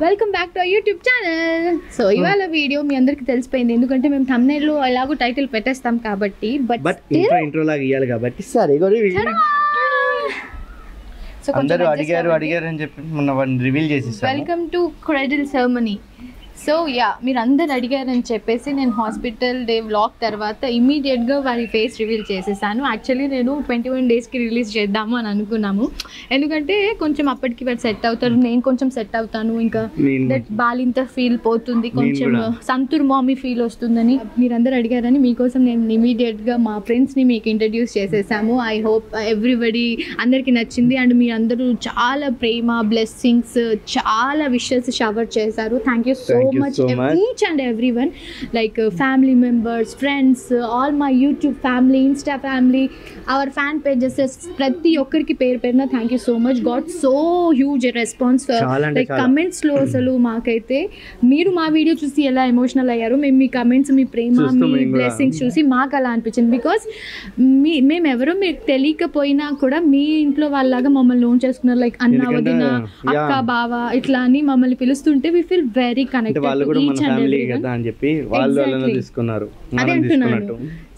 Welcome back to our YouTube channel. So ఇవాళ video మీ అందరికి తెలిసిపోయింది, ఎందుకంటే మేము thumbnail లో ఎలాగో టైటిల్ పెట్టేస్తాం కాబట్టి. బట్ ఇంట్రో లాగా ఇవ్వాలి కాబట్టి సరే అందరూ అడిగారు అని చెప్పి మొన్న రివీల్ చేసేసాను. Welcome to cradle ceremony. So మీరు అందరు అడిగారని చెప్పేసి నేను హాస్పిటల్ డే వ్లాగ్ తర్వాత ఇమీడియట్గా వారి ఫేస్ రివీల్ చేసేసాను. యాక్చువల్లీ నేను 21 డేస్కి రిలీజ్ చేద్దాము అని అనుకున్నాము, ఎందుకంటే కొంచెం అప్పటికి వారు సెట్ అవుతారు, నేను కొంచెం సెట్ అవుతాను, ఇంకా దట్ బాలింత ఫీల్ పోతుంది, కొంచెం సంతూర్ మామీ ఫీల్ వస్తుందని మీరందరూ అడిగారని మీకోసం నేను ఇమీడియట్గా మా ఫ్రెండ్స్ని మీకు ఇంట్రడ్యూస్ చేసేసాము. ఐ హోప్ ఎవ్రీబడి అందరికీ నచ్చింది అండ్ మీరు అందరూ చాలా ప్రేమ, బ్లెస్సింగ్స్, చాలా విషెస్ షవర్ చేశారు. Thank you so much each and everyone, like family members, friends, all my YouTube family, Insta family, our fan pages, ప్రతి ఒక్కరికి పేరు పేరున thank you so much. Got so huge response, like comments లో అసలు మాకైతే మీరు మా వీడియో చూసి ఎలా ఎమోషనల్ అయ్యారు, మేము మీ కమెంట్స్, మీ ప్రేమ, మీ బ్లెస్సింగ్స్ చూసి మాకు అలా అనిపించింది. బికాస్ మేము ఎవరో మీకు తెలియకపోయినా కూడా మీ ఇంట్లో వాళ్ళలాగా మమ్మల్ని లోన్ చేసుకున్నారు, లైక్ అన్న, వదిన, అక్క, బావ ఇట్లా అని మమ్మల్ని పిలుస్తుంటే వి ఫీల్ వెరీ కనెక్టెడ్. వాళ్ళు కూడా మన ఫ్యామిలీ కదా అని చెప్పి వాళ్ళు తీసుకున్నారు. అదే అంటున్నాను.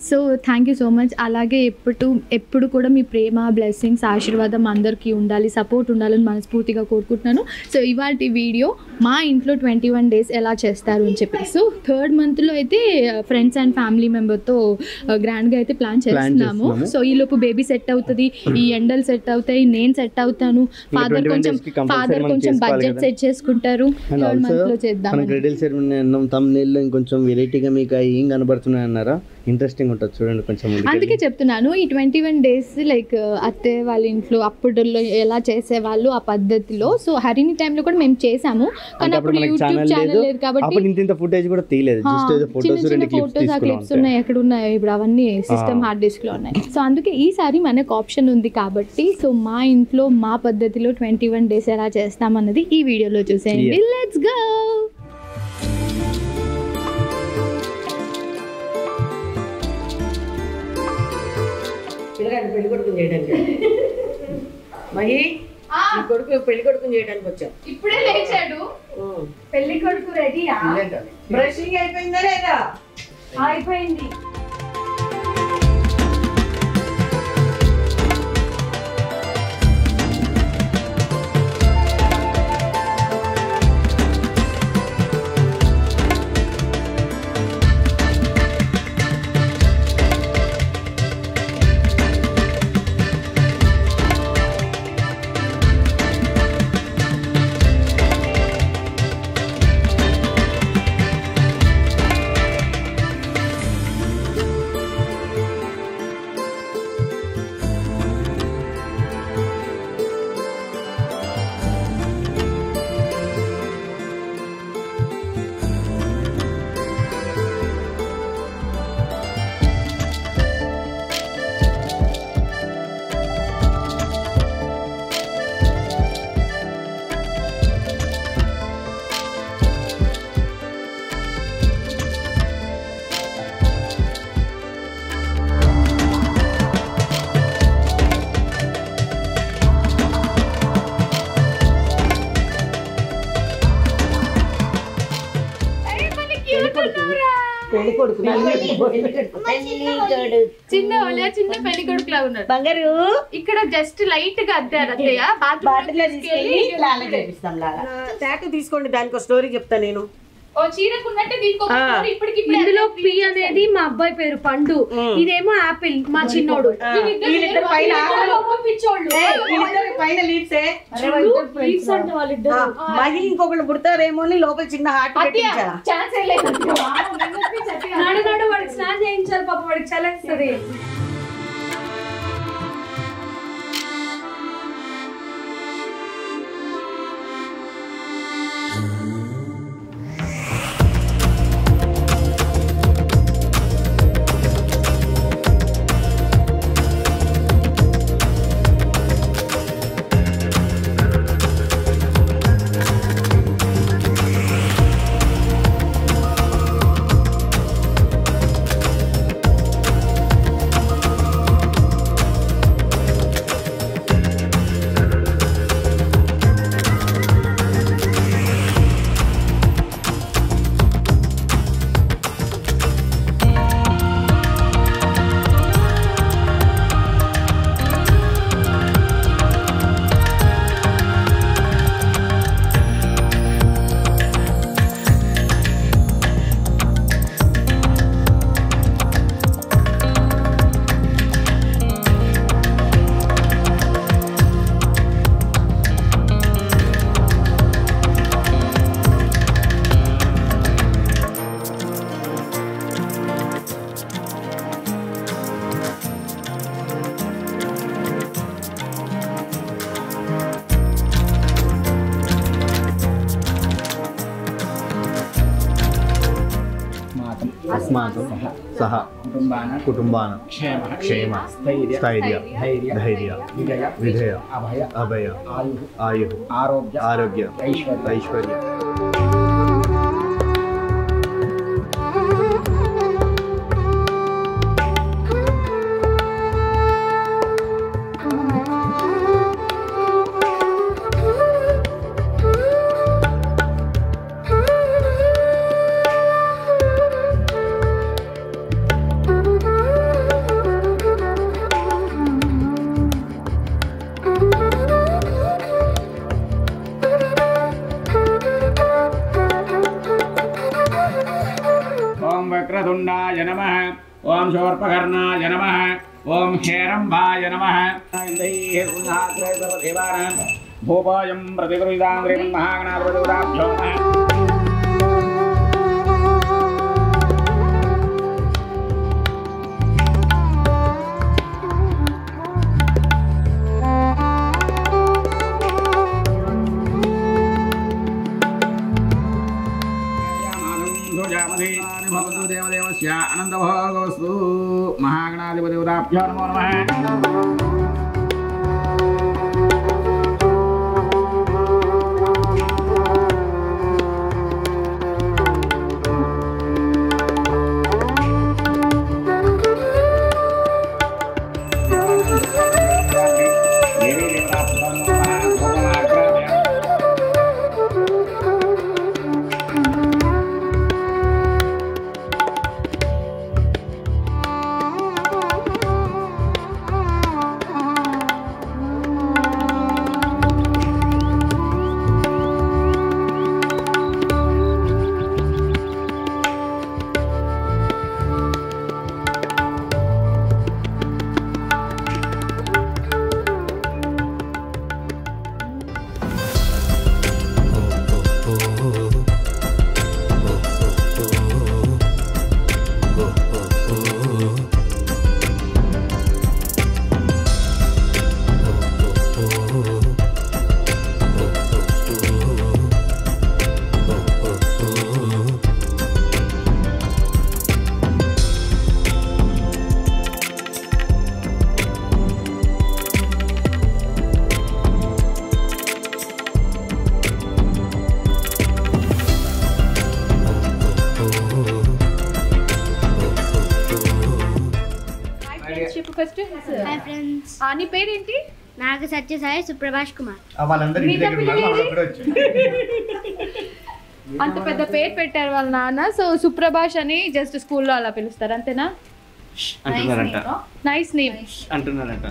So thank you so much. అలాగే ఎప్పుడు కూడా మీ ప్రేమ, బ్లెస్సింగ్స్, ఆశీర్వాదం అందరికీ ఉండాలి, సపోర్ట్ ఉండాలని మనస్ఫూర్తిగా కోరుకుంటున్నాను. సో ఇవాళ వీడియో మా ఇంట్లో 21 డేస్ ఎలా చేస్తారు అని చెప్పి. సో 3rd మంత్లో అయితే ఫ్రెండ్స్ అండ్ ఫ్యామిలీ మెంబర్తో గ్రాండ్గా అయితే ప్లాన్ చేస్తున్నాము. సో ఈలోపు బేబీ సెట్ అవుతుంది, ఈ ఎండలు సెట్ అవుతాయి, నేను సెట్ అవుతాను, ఫాదర్ కొంచెం బడ్జెట్ సెట్ చేసుకుంటారు. 3rd మంత్లో చేద్దాం. ఇంకొంచెం వెరైటీగా మీకు ఏం కనబడుతున్నాయి అన్నారా, ఇంట్రెస్టింగ్ ఉంటుంది చూడండి కొంచెం. అందుకే చెప్తున్నాను ఈ 21 డేస్ లైక్ అత్తే వాళ్ళ ఇంట్లో అప్పుడులో ఎలా చేసేవాళ్ళు ఆ పద్ధతిలో. సో హరిణి టైంలో కూడా మేము చేసాము, కానీ అప్పుడు యూట్యూబ్ ఛానల్ లేదు కాబట్టి ఇంత ఫుటేజ్ కూడా తీయలేదు, ఫోటోస్, క్లిప్స్ ఉన్నాయి, ఎక్కడ ఉన్నాయి ఇప్పుడు అవన్నీ సిస్టమ్ హార్డ్ డిస్క్ లో ఉన్నాయి. సో అందుకే ఈసారి మనకు ఆప్షన్ ఉంది కాబట్టి సో మా ఇంట్లో మా పద్ధతిలో 21 డేస్ ఎలా చేస్తామన్నది ఈ వీడియోలో చూసేయండి. Let's go. పెళ్లి కొడుకుని చేయడానికి మహి పెళ్లి కొడుకుని చేయడానికి వచ్చాం. ఇప్పుడే లేచాడు, పెళ్లి కొడుకు రెడీయా? బ్రషింగ్ అయిపోయిందా లేదా? అయిపోయింది. చిన్న పెళ్లి కొడుకు లాగా ఉన్నాడు బంగారు. ఇక్కడ జస్ట్ లైట్ గా అద్దారు అత్తయ్య, బాటిల్ తీసుకోండి, దానికి స్టోరీ చెప్తా నేను. ఇందులో పి అనేది మా అబ్బాయి పేరు పండు, ఇదేమో ఆపిల్ మా చిన్నోడు. మహి ఇంకొకళ్ళు పుడతారేమో అని లోపల చిన్న హార్ట్ నాడు వాడికి స్నానం చేయించాలి, పాప వాడికి చలేస్తుంది. अस्माकं सह कुटुम्बानां क्षेम स्थैर्य धैर्य विजय अभय आयुः आरोग्य ऐश्वर्य वक्रतुण्डाय नमः ओम शूर्पकर्णाय नमः ओम हेरम्बाय नमः भूपायं प्रतिगृहीतान्द्रिं महागणाधिपतिभ्यो नमः देवदेवस्य अनन्तभोगवस्तु महागणाधिपतिभ्यो नमो नमः ఫస్ట్ హాయ్ ఫ్రెండ్స్ నీ పేరేంటి? నాకు సత్యసాయి సుప్రభాష్ కుమార్. వాళ్ళందరూ ఇంటి దగ్గర ఉన్నారు, వాళ్ళు కూడా వచ్చారు. అంత పెద్ద పేరు పెట్టారు వాళ్ళ నాన్న. సో సుప్రభాష్ అని జస్ట్ స్కూల్లో అలా పిలుస్తారు అంతేనా? అంటున్నారంట. నైస్ నేమ్ అంటున్నారంట.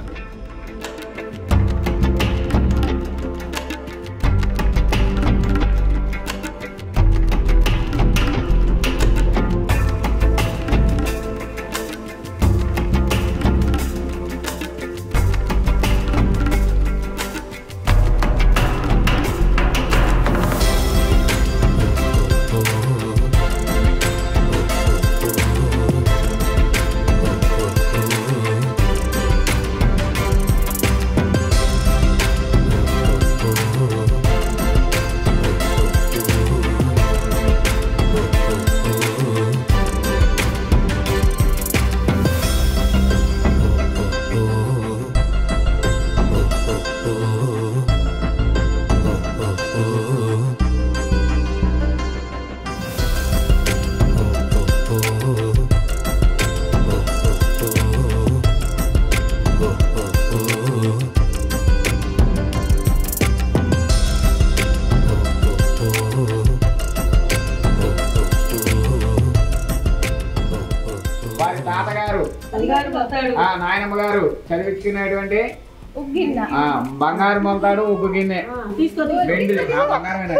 నాయనమ్మ గారు చదివించుకునేటువంటి బంగారు మొలతాడు ఉప్పు గిన్నె వెండి బంగారమేనా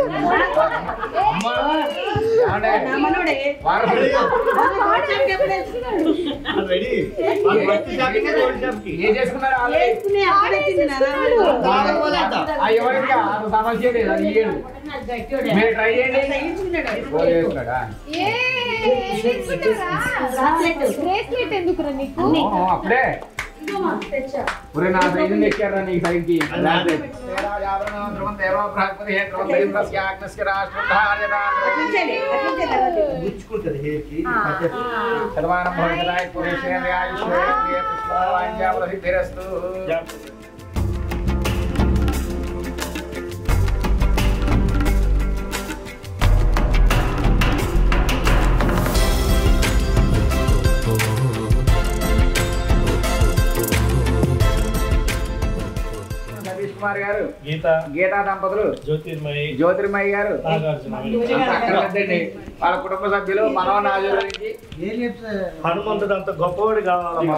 ఏం చేసుకున్నారు? ఎవరికి సమస్య లేదు, అది ఇయ్యండి, మీరు ట్రై చేయండి. ఎందుకు నీకు అప్పుడే ఒరే నా సైజు తెచ్చారా నీ సైజుకి కుమార్ గారు, గీతా దంపతులు, జ్యోతిర్మయి గారు, వాళ్ళ కుటుంబ సభ్యులు, మనవ నాజుల నుంచి హనుమంతుడు అంత గొప్పవాడు కావాలి.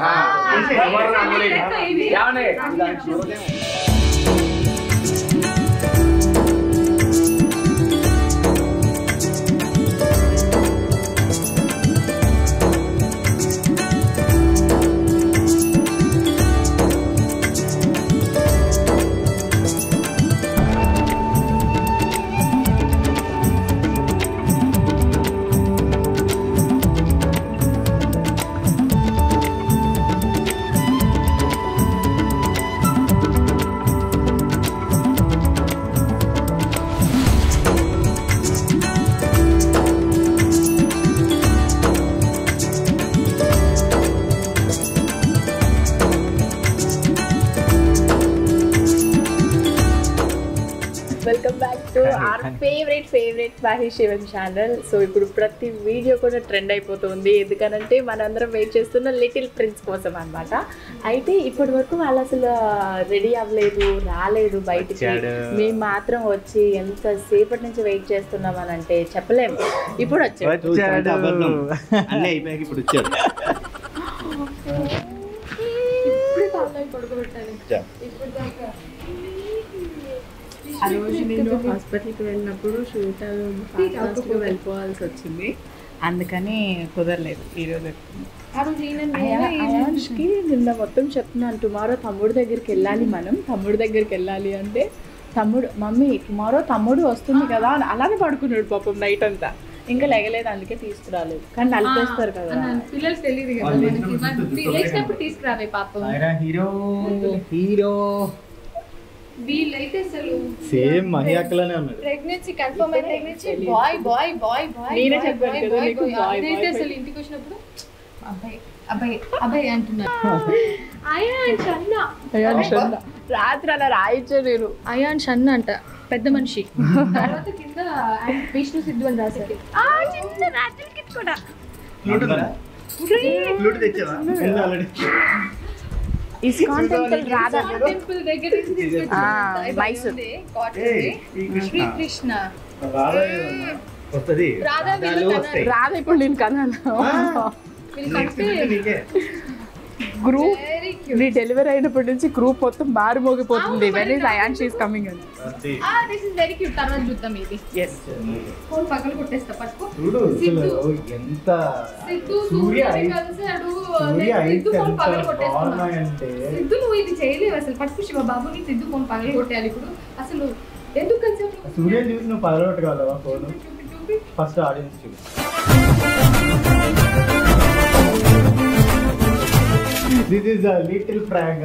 Welcome back to our favourite Mahi Shivan channel. So ఇప్పుడు ప్రతి వీడియో కూడా ట్రెండ్ అయిపోతుంది, ఎందుకనంటే మనందరం వెయిట్ చేస్తున్న లిటిల్ ప్రిన్స్ కోసం అనమాట. అయితే ఇప్పటి వరకు వాళ్ళు అసలు రెడీ అవ్వలేదు, రాలేదు బయటికి. మేము మాత్రం వచ్చి ఎంతసేపటి నుంచి వెయిట్ చేస్తున్నాం అని అంటే చెప్పలేము. ఇప్పుడు వచ్చాడు. ఆ రోజు నేను హాస్పిటల్కి వెళ్ళినప్పుడు షూట్ ఫాస్ట్గా వెళ్ళిపోవాల్సి వచ్చింది, అందుకని కుదరలేదు. ఈరోజు అయాన్ష్కి నిన్న మొత్తం చెప్తున్నాను, టుమారో తమ్ముడు దగ్గరికి వెళ్ళాలి, మనం తమ్ముడు దగ్గరికి వెళ్ళాలి అంటే తమ్ముడు మమ్మీ టుమారో తమ్ముడు వస్తుంది కదా అని అలానే పడుకున్నాడు పాపం నైట్ అంతా. ఇంకా లేగలేదు, అందుకే తీసుకురాలేదు. కానీ నలిపేస్తారు కదా పిల్లలు తెలియదు కదా, లేచినప్పుడు తీసుకురావే పాపం. వీళ్ళైతే అసలు సేమ్ మహి అక్కలానే ఉన్నాడు. ప్రెగ్నెన్సీ కన్ఫర్మ్ అయితే బాయ్ బాయ్ బాయ్ బాయ్ నేనే చెప్పాను కదా నీకు బాయ్ అయితే అసలు ఇంటికి వచ్చినప్పుడు అబ్బాయి అబ్బాయి అబ్బాయి అంటున్నారు. అయాన్ష్ అన్న రాత్రి అలా రాయించా నేను. అయాన్ష్ అన్న అంట, పెద్ద మనిషి. తర్వాత కింద విష్ణు సిద్ధు అని రాశారు. ఇస్కాన్ టెంపుల్ రాధా టెంపుల్ దగ్గర నుంచి మైసూర్ శ్రీకృష్ణ రాధ ఇప్పుడు నేను కన్నాను. గ్రూప్ నీ డెలివరీ అయినప్పటి నుంచి గ్రూప్ మొత్తం బారు మోగిపోతుంది. When is Ayansh is coming అని. This is very cute. తర్వాత చూద్దాం ఇది. yes ఫోన్ పక్కన కొట్టేస్తా. పట్టుకో. ఎంత సిద్ధు సూర్యని కలిసాడు. సిద్ధు ఫోన్ పక్కన కొట్టేస్తున్నా. సిద్ధు నువ్వు ఇది చేయలేవు అసలు. పట్టుకు శివ బాబు, నీ సిద్ధు ఫోన్ పక్కన కొట్టేయాలి ఇప్పుడు. అసలు ఎందుకు కలిసావు? సూర్యని చూసి నువ్వు పగలగొట్టగలవా ఫోన్? ఫస్ట్ ఆడియన్స్ చూడు. This is a little prank.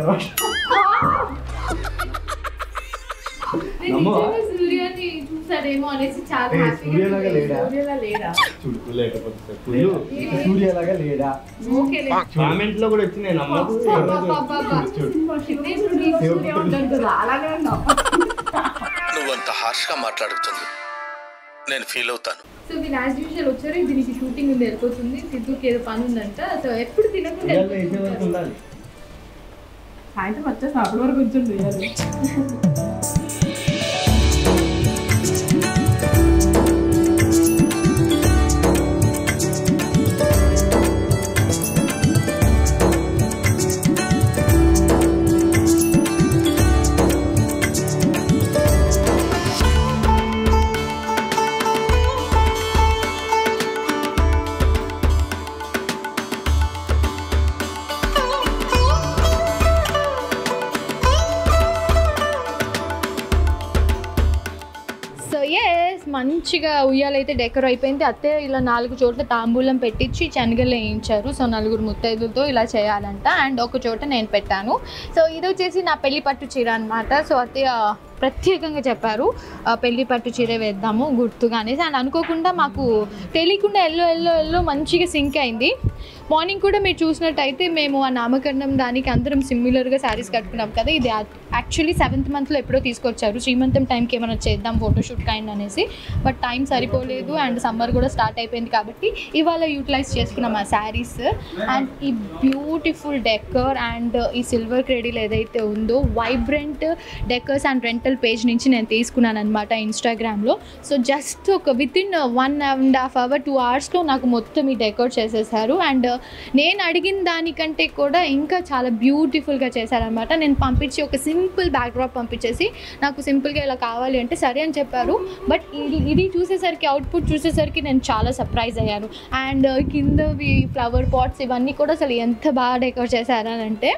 సూర్యని చూసాడేమో అనేసి చాలా సూర్యలాగా లేడా? చూడు లేకపోతే సూర్యలాగా లేడా? కామెంట్ లో కూడా వచ్చి నేను అమ్మకు నువ్వంత హార్ష్ గా మాట్లాడుతుంది, నేను ఫీల్ అవుతాను. సో దీని యాజ్ యూజువల్ వచ్చారు. దీనికి షూటింగ్ ఉంది, వెళ్ళిపోతుంది. సిద్ధుకి ఏదో పని ఉందంట. సో ఎప్పుడు తినకుండా సాయంత్రం వచ్చేసి అప్పటి వరకు కూర్చుంది. ఎస్ మంచిగా ఉయ్యాలైతే డెకర్ అయిపోయింది. అత్తయ్య ఇలా 4 చోట్ల తాంబూలం పెట్టించి శనగలు వేయించారు. సో 4 ముత్తైదులతో ఇలా చేయాలంట. అండ్ ఒక చోట నేను పెట్టాను. సో ఇది వచ్చేసి నా పెళ్లి పట్టు చీర అనమాట. సో అత్తయ్య ప్రత్యేకంగా చెప్పారు పెళ్లి పట్టు చీర వేద్దాము గుర్తుగానే. అండ్ అనుకోకుండా మాకు తెలియకుండా ఎల్లో మంచిగా సింక్ అయింది. మార్నింగ్ కూడా మీరు చూసినట్టయితే మేము ఆ నామకరణం దానికి అందరం సిమిలర్గా శారీస్ కట్టుకున్నాం కదా. ఇది యాక్చువల్లీ 7th మంత్లో ఎప్పుడో తీసుకొచ్చారు. శ్రీమంతం టైంకి ఏమైనా చేద్దాం ఫోటోషూట్ కైండ్ అనేసి. బట్ టైం సరిపోలేదు అండ్ సమ్మర్ కూడా స్టార్ట్ అయిపోయింది కాబట్టి ఇవాళ యూటిలైజ్ చేసుకున్నాం ఆ శారీస్. అండ్ ఈ బ్యూటిఫుల్ డెకర్ అండ్ ఈ సిల్వర్ క్రెడిల్ ఏదైతే ఉందో vibrant decors and rental page నుంచి నేను తీసుకున్నాను అనమాట ఇన్స్టాగ్రామ్లో. సో జస్ట్ ఒక వితిన్ 1.5 hours 2 hours నాకు మొత్తం ఈ డెకర్ చేసేసారు. అండ్ నేను అడిగిన దానికంటే కూడా ఇంకా చాలా బ్యూటిఫుల్గా చేశారనమాట. నేను పంపించి ఒక సింపుల్ బ్యాక్డ్రాప్ పంపించేసి నాకు సింపుల్గా ఇలా కావాలి అంటే సరే అని చెప్పారు. బట్ ఇది చూసేసరికి అవుట్పుట్ చూసేసరికి నేను చాలా సర్ప్రైజ్ అయ్యాను. అండ్ కిందవి ఫ్లవర్ పాట్స్ ఇవన్నీ కూడా అసలు ఎంత బాగా డెకర్ చేశారనంటే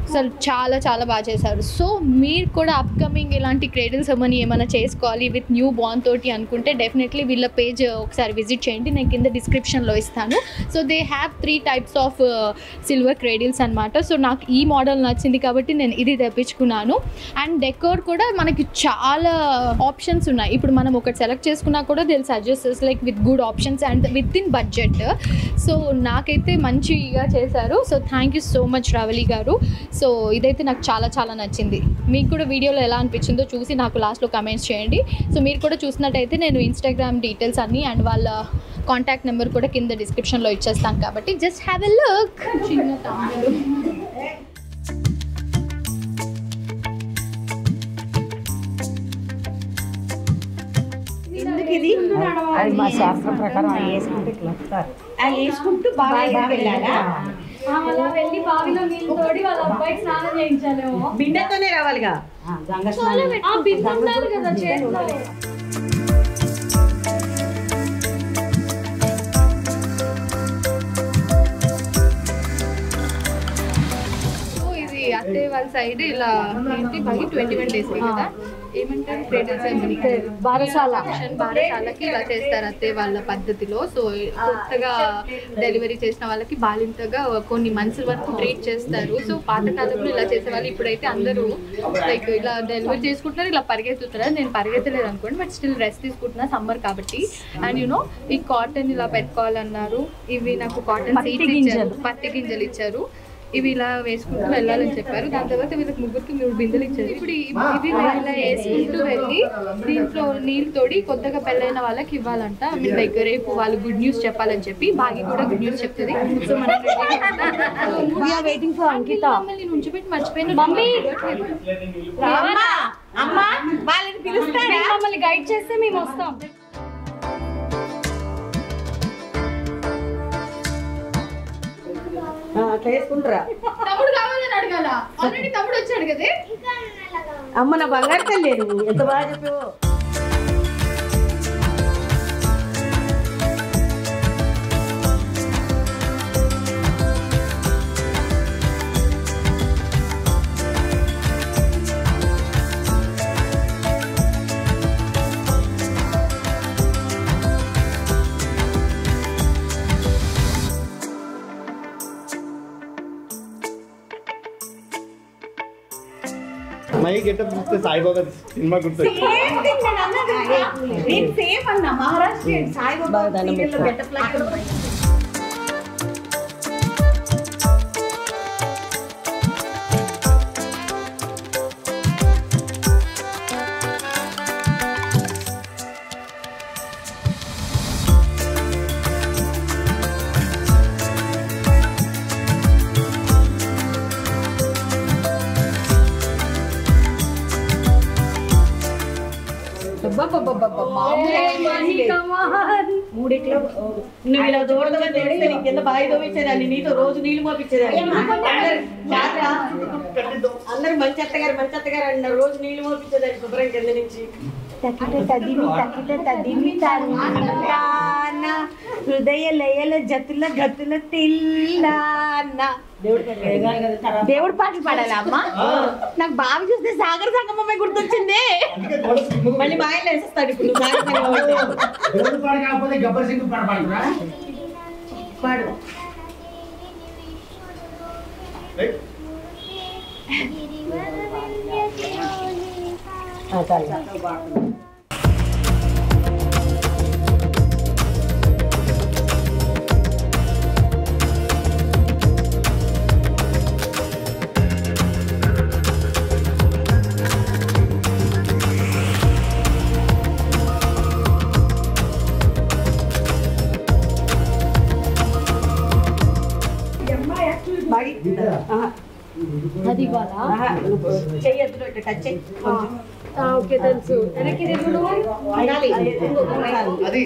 అసలు చాలా బాగా చేశారు. సో మీరు కూడా అప్కమింగ్ ఇలాంటి క్రేడిల్ సెరమనీ ఏమైనా చేసుకోవాలి విత్ న్యూ బార్న్ తోటి అనుకుంటే డెఫినెట్లీ వీళ్ళ పేజ్ ఒకసారి విజిట్ చేయండి. నేను కింద డిస్క్రిప్షన్లో ఇస్తాను. So they have 3 types of silver cradles అనమాట. సో నాకు ఈ మోడల్ నచ్చింది కాబట్టి నేను ఇది తెప్పించుకున్నాను. అండ్ డెకోర్ కూడా మనకి చాలా ఆప్షన్స్ ఉన్నాయి. ఇప్పుడు మనం ఒకటి సెలెక్ట్ చేసుకున్నా కూడా దిల్ suggest like with good options and within budget. So నాకైతే మంచిగా చేశారు. So thank you so much Ravali గారు. సో ఇదైతే నాకు చాలా నచ్చింది. మీకు కూడా వీడియోలో ఎలా అనిపించిందో చూసి నాకు లాస్ట్లో కమెంట్స్ చేయండి. సో మీరు కూడా చూసినట్టయితే నేను ఇన్స్టాగ్రామ్ డీటెయిల్స్ అన్నీ అండ్ వాళ్ళ కాంటాక్ట్ నెంబర్ కూడా కింద డిస్క్రిప్షన్లో ఇచ్చేస్తాను కాబట్టి జస్ట్ హ్యావ్ ఎ లుక్. చిన్న తాంబూలం ఎందుకు ఇది అది మా శాస్త్రం ప్రకారం వేసుకుంటే ఇట్లా వస్తారు. వేసుకుంటూ బాగా వెళ్ళాలా? అలా వెళ్ళి బావిలో నీళ్ళు తోడి వాళ్ళ అబ్బాయికి స్నానం చేయించాలేమో. బిందెతోనే రావాలిగా. గంగ స్నానం బిందె ఉండాలి కదా చేతిలో. ఇది అత్తయ్య వాళ్ళ సైడ్ ఇలా ఏంటి బాగా 21 days కదా ఏమంటారు క్రేడిల్ సెరమనీ బారసాలకి ఇలా చేస్తారు అత్తయ్య వాళ్ళ పద్ధతిలో. సో కొత్తగా డెలివరీ చేసిన వాళ్ళకి బాలింతగా కొన్ని మంత్స్ వరకు ట్రీట్ చేస్తారు. సో పాతకాలంలో ఇలా చేసేవాళ్ళు. ఇప్పుడైతే అందరూ లైక్ ఇలా డెలివరీ చేసుకుంటున్నారు, ఇలా పరిగెత్తుతారు. నేను పరిగెత్తలేదు అనుకోండి, బట్ స్టిల్ రెస్ట్ తీసుకుంటున్నా సమ్మర్ కాబట్టి. అండ్ యూనో ఈ కాటన్ ఇలా పెట్టుకోవాలన్నారు. ఇవి నాకు కాటన్ సీడ్స్ ఇచ్చారు, పత్తి గింజలు ఇచ్చారు. ఇవి ఇలా వేసుకుంటూ వెళ్ళాలని చెప్పారు. దాని తర్వాత వీళ్ళకి 3 బిందెలు ఇచ్చారు. ఇప్పుడు ఇవి ఇలా వేసుకుంటూ వెళ్ళి దీంట్లో నీళ్ళు తోడి కొత్తగా పెళ్ళైన వాళ్ళకి ఇవ్వాలంట. లైక్ రేపు వాళ్ళు గుడ్ న్యూస్ చెప్పాలని చెప్పి బాగి కూడా గుడ్ న్యూస్ చెప్తుంది. సో మనం మమ్మల్ని నుంచి పెట్టి మర్చిపోయిన వాళ్ళని పిలుస్తారా? మమ్మల్ని గైడ్ చేస్తే మేము వస్తాం. చేసుకుంటారా? తమ్ముడు కావాలని అడగాల. ఆల్రెడీ తమ్ముడు వచ్చాడు కదా. అమ్మ నా బంగారు తల్లి ఎంత బాగా చెప్పావు. మై గెటప్ చూస్తే సాయిబాబా సినిమా గుర్తొచ్చింది. సేమ్ అన్న మహారాష్ట్ర సాయిబాబా గెటప్ లాగా. మూడిట్లో నువ్వు ఇలా దూడదని తెలిస్తే నీకెంత బాగా దోమించేదాన్ని. నీతో రోజు నీళ్ళు మోపించేదాన్ని. అందరు మంచి అత్తగారు అన్నారు. రోజు నీళ్ళు మోపించేదాన్ని శుభ్రం కింద నుంచి. హృదయ లయల జతుల గతుల తిల్లాన్న. దేవుడి పాటలు పాడాలి అమ్మ. నాకు బావి చూస్తే సాగర సంగమమే గుర్తొచ్చింది. మళ్ళీ బాయిల్ వేసేస్తాడు ఇప్పుడు దేవుడు పాడు కాకపోతే గబ్బర్ సింగ్ పాడబడుతున్నా పాడు అది ఇవ్వాలా? చెయ్యొద్దు ఇట్లా టచ్ చేయి కొంచెం. ఓకే తెలుసు. వెనక్కి తిరుగుడు. అనాలి. అది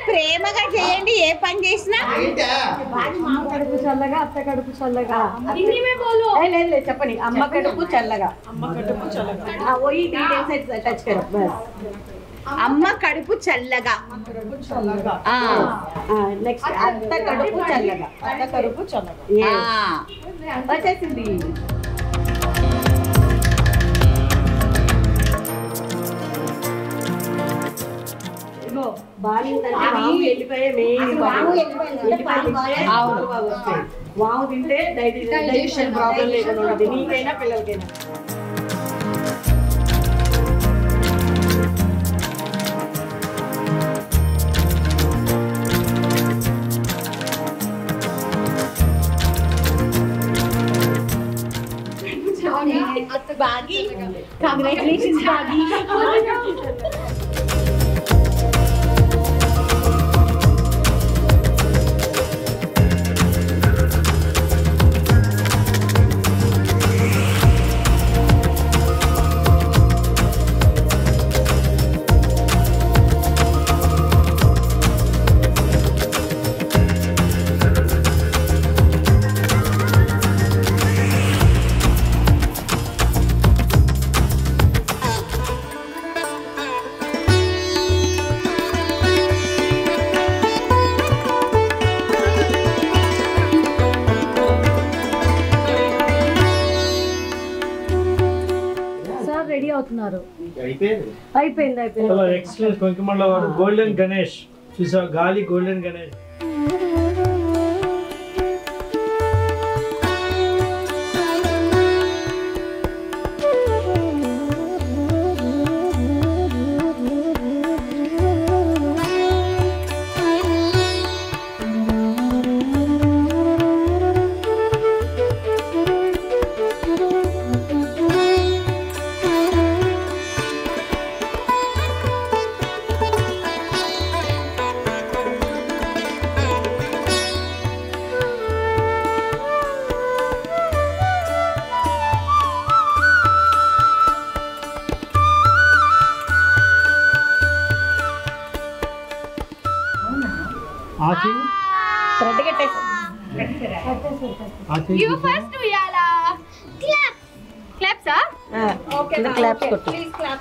ప్రేమగా చేయండి ఏ పని చేసినా. అమ్మ కడుపు చల్లగా, అత్త కడుపు చల్లగా. లేదు చెప్పండి. అమ్మ కడుపు చల్లగా. అమ్మ కడుపు చల్లగా. ఓయి సైడ్ టచ్ కరో బస్. అమ్మ కడుపు చల్లగా. నెక్స్ట్ అత్త కడుపు చల్లగా. అత్త కడుపు చల్లగా. వచ్చేసింది. వాము తింటే డైజెషన్ ప్రాబ్లం లేకుండా ఉంటుంది నీకైనా పిల్లలకైనా. బాగి కంగ్రాచులేషన్స్ బాగి. రెడీ అవుతున్నారు. అయిపోయింది. ఎక్సలెంట్. కొంకమల్ల వాడు గోల్డెన్ గణేష్ చూసా, గాలి golden Ganesh. You first uyala. Clap. Claps, huh? Okay. Claps కొట్టు. Please clap.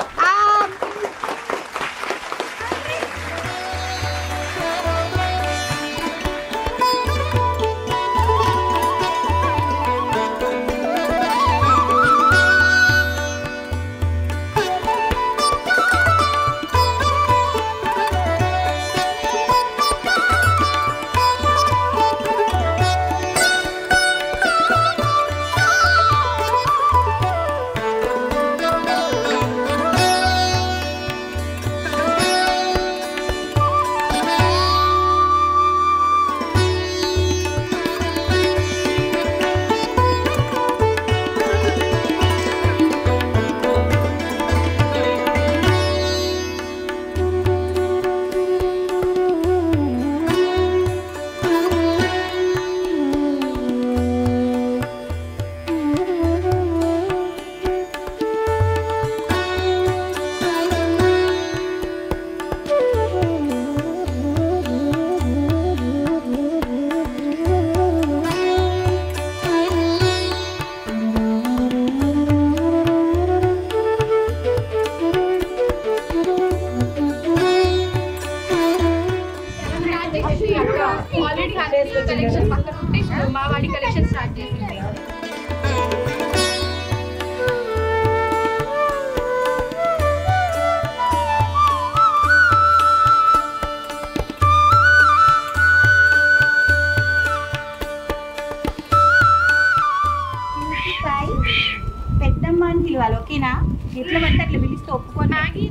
పిలవాలి ఓకేనా ఎట్లా పడితే అట్లా పిలిస్తే ఒప్పుకొని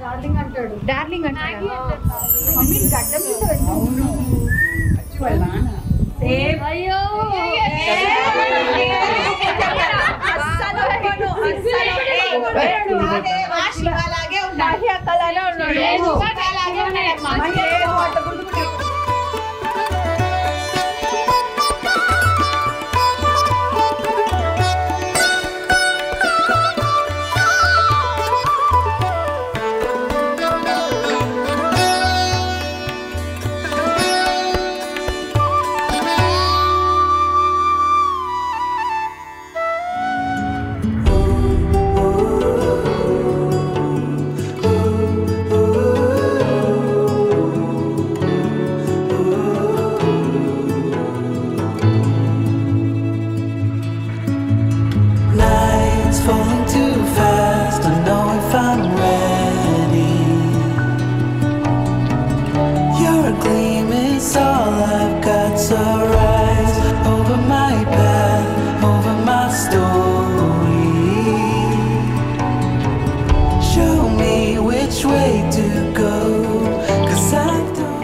డార్లింగ్ అంటాడు డార్లింగ్ అంటాడు మమ్మీ గడ్డం సేమ్ అయ్యో శివలాగే ఉన్నాడు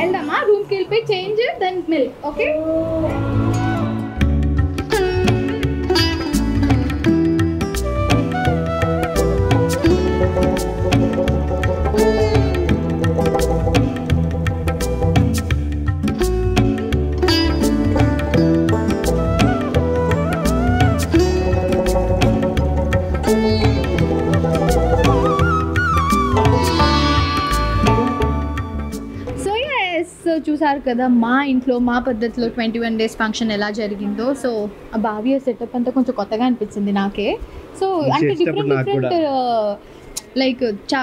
వెళ్దామా రూమ్కి వెళ్ళిపోయి చేంజ్ దెన్ మిల్క్ ఓకే చూసారు కదా మా ఇంట్లో మా పద్ధతిలో 21 days ఫంక్షన్ ఎలా జరిగిందో. సో ఆ భావ్య సెటప్ అంతా కొంచెం కొత్తగా అనిపించింది నాకే. సో అంటే డిఫరెంట్ లైక్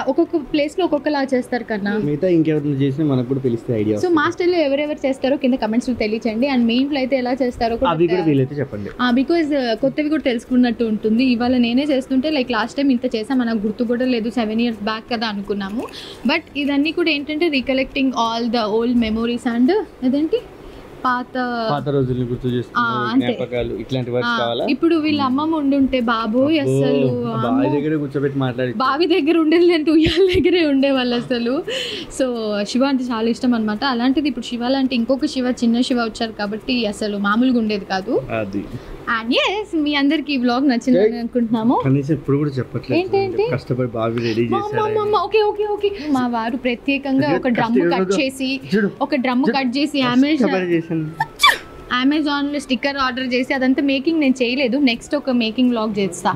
ఒక్కొక్క ప్లేస్లో ఒక్కొక్కలా చేస్తారు కన్నా. మిగతా ఇంకెవరైనా చేసినా మనకు కూడా తెలిస్తే ఐడియా. సో మా స్టైల్లో ఎవరెవరు చేస్తారో కింద కమెంట్స్లో తెలియచండి. అండ్ మీ ఇంట్లో అయితే ఎలా చేస్తారో అవి కూడా వీలైతే చెప్పండి. బికాజ్ కొత్తవి కూడా తెలుసుకున్నట్టు ఉంటుంది. ఇవాళ నేనే చేస్తుంటే లైక్ లాస్ట్ టైం ఇంత చేసాం మనకు గుర్తు కూడా లేదు, 7 years బ్యాక్ కదా అనుకున్నాము. బట్ ఇదన్నీ కూడా ఏంటంటే recollecting all the old memories and అదేంటి పాత రోజుల్ని గుర్తు చేసుకుంటారు. ఇట్లాంటి వర్క్స్ కావాలా? ఇప్పుడు వీళ్ళ అమ్మమ్మ ఉండుంటే బాబోయ్ అసలు బావి దగ్గర కూర్చోబెట్టి మాట్లాడి బావి దగ్గర ఉండేది అంటే ఉయ్యాల దగ్గరే ఉండేవాళ్ళు అసలు. సో శివ అంటే చాలా ఇష్టం అనమాట. అలాంటిది ఇప్పుడు శివ లాంటి ఇంకొక శివ, చిన్న శివ వచ్చారు కాబట్టి అసలు మామూలుగా ఉండేది కాదు. అండ్ ఎస్ మీ అందరికి ఈ వ్లాగ్ నచ్చిందని అనుకుంటున్నాము. కనీసం ఇప్పుడు కూడా చెప్పట్లేదు. ఏంటంటే కష్టపడి బావి రెడీ చేశారు. ఓకే ఓకే ఓకే మా వారు ప్రత్యేకంగా ఒక డ్రమ్ కట్ చేసి అమెజాన్ లో స్టిక్కర్ ఆర్డర్ చేసి అదంతా మేకింగ్ నేను చేయలేదు. నెక్స్ట్ ఒక మేకింగ్ వ్లాగ్ చేస్తా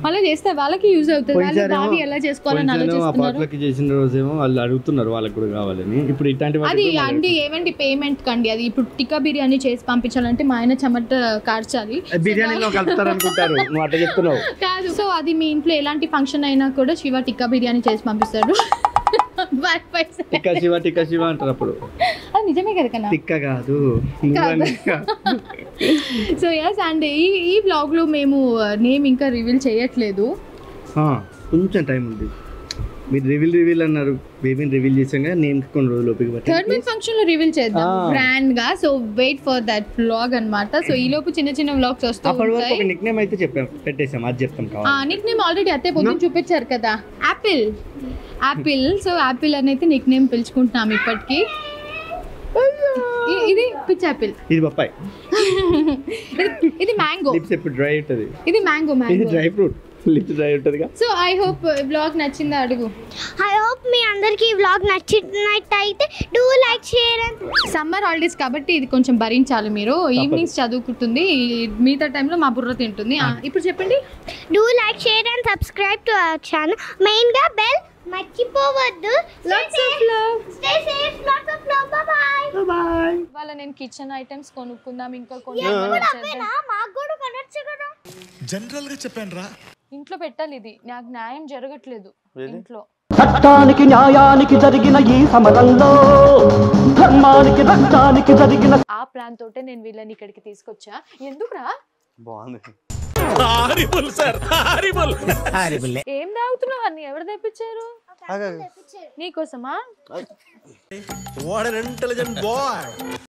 మళ్ళీ చేస్తే వాళ్ళకి యూజ్ అవుతుంది. వాళ్ళు బావి ఎలా చేసుకోవాలని ఆలోచిస్తున్నారు. చేసిన రోజేమో వాళ్ళు అడుగుతున్నారు వాళ్ళకి కూడా కావాలని. ఇప్పుడు ఇట్లాంటి అది అండి ఏమండి పేమెంట్ కండి. అది ఇప్పుడు టిక్కా బిర్యానీ చేసి పంపించాలంటే మా ఆయన చెమట కార్చాలి. బిర్యానీలో కలుపుతారు అనుకుంటారు, నువ్వు అట్లా చెప్తున్నావు కాదు. సో అది మీ ఇంట్లో ఎలాంటి ఫంక్షన్ అయినా కూడా శివ టిక్కా బిర్యానీ చేసి పంపిస్తాడు. టిక్కా శివ అంటారు అప్పుడు. అది నిజమే కదా కన్నా, టిక్కా కాదు. సో ఎస్ అండ్ ఈ బ్లాగ్ లో మేము నేమ్ ఇంకా రివీల్ చేయట్లేదు, కొంచెం టైం ఉంది. మీరు రివీల్ అన్నారు, బేబీని రివీల్ చేసాం కదా, నేమ్ కొన్ని రోజులు ఓపిక పట్టింది. థర్డ్ మంత్ ఫంక్షన్ లో రివీల్ చేద్దాం గ్రాండ్ గా. So wait for that vlog అన్నమాట. సో ఈ లోపు చిన్న చిన్న వ్లాగ్స్ వస్తూ ఉంటాయి. ఒక నిక్ నేమ్ అయితే పెట్టేసాం, అది చెప్తాం కావాలి. నిక్ నేమ్ ఆల్రెడీ అత్తే పొద్దున చూపించారు కదా, యాపిల్. సో యాపిల్ అనేది నిక్ నేమ్ పిలుచుకుంటున్నాం ఇప్పటికి. ఇది పిచ్ యాపిల్, ఇది బొప్పాయి, ఇది మ్యాంగో. లిప్స్ ఎప్పుడు డ్రై ఉంటుంది. ఇది మ్యాంగో. ఇది డ్రై ఫ్రూట్, లిప్స్ డ్రై ఉంటుందిగా. సో ఐ హోప్ వ్లాగ్ నచ్చిందా అడుగు. ఐ హోప్ మీ అందరికి ఈ వ్లాగ్ నచ్చినట్టయితే do like share and summer holidays కాబట్టి ఇది కొంచెం భరించాలి మీరు. ఈవినింగ్స్ చదువుకుంటుంది, మిగతా టైంలో మా బుర్ర తింటుంది. ఇప్పుడు చెప్పండి. Do like share and subscribe to our channel. Main గా బెల్ మర్చిపోవద్దు. Lots of love. Stay safe. Lots of love. Bye bye. వాళ్ళ నేను కిచెన్ ఐటమ్స్ కొనుక్కుందాం, ఇంకా మాకు కూడా కొనొచ్చు కదా. జనరల్ గా చెప్పాను రా, ఇంట్లో పెట్టాలి. ఇది నాకు న్యాయం జరగట్లేదు ఇంట్లో. చట్టానికి న్యాయానికి జరిగిన ఈ సమరంలో ధర్మానికి రక్తానికి జరిగిన ఆ ప్లాన్ తోటే నేను వీళ్ళని ఇక్కడికి తీసుకొచ్చా. ఎందుకురా? బాగుంది. ఏం తాగుతున్నావు అన్ని? ఎవరు తెప్పించారు? నీకోసమా?